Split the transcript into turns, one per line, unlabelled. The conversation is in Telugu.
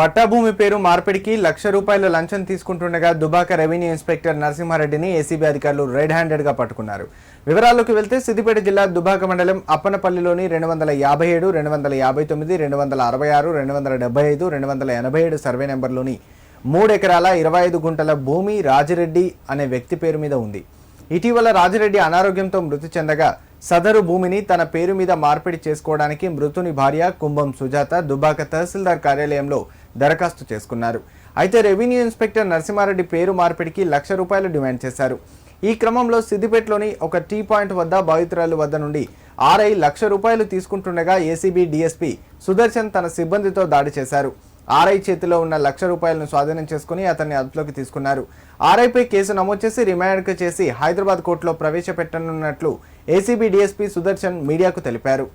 పట్టాభూమి పేరు మార్పిడికి ₹1,00,000 లంచం తీసుకుంటుండగా దుబాక రెవెన్యూ ఇన్స్పెక్టర్ నరసింహారెడ్డిని ఏసీబీ అధికారులు రెడ్ హ్యాండెడ్ గా పట్టుకున్నారు. వివరాల్లోకి వెళ్తే సిద్దిపేట జిల్లా దుబాక మండలం అప్పనపల్లిలోని 257, 259, 266, 275, 287 సర్వే నెంబర్లోని 3 ఎకరాల 25 గుంటల భూమి రాజిరెడ్డి అనే వ్యక్తి పేరు మీద ఉంది. ఇటీవల రాజిరెడ్డి అనారోగ్యంతో మృతి చెందగా సదరు భూమిని తన పేరు మీద మార్పిడి చేసుకోవడానికి మృతుని భార్య కుంభం సుజాత దుబాక తహసీల్దార్ కార్యాలయంలో దరఖాస్తు చేసుకున్నారు. అయితే రెవెన్యూ ఇన్స్పెక్టర్ నరసింహారెడ్డి పేరు మార్పిడికి ₹1,00,000 డిమాండ్ చేశారు. ఈ క్రమంలో సిద్దిపేటలోని ఒక టీ పాయింట్ వద్ద బాధితురాలు వద్ద నుండి ఆర్ఐ ₹1,00,000 తీసుకుంటుండగా ఏసీబీ డీఎస్పీ సుదర్శన్ తన సిబ్బందితో దాడి చేశారు. ఆర్ఐ చేతిలో ఉన్న ₹1,00,000 స్వాధీనం చేసుకుని అతన్ని అదుపులోకి తీసుకున్నారు. ఆర్ఐపై కేసు నమోదు చేసి రిమాండ్ చేసి హైదరాబాద్ కోర్టులో ప్రవేశపెట్టనున్నట్లు ఏసీబీ డీఎస్పీ సుదర్శన్ మీడియాకు తెలిపారు.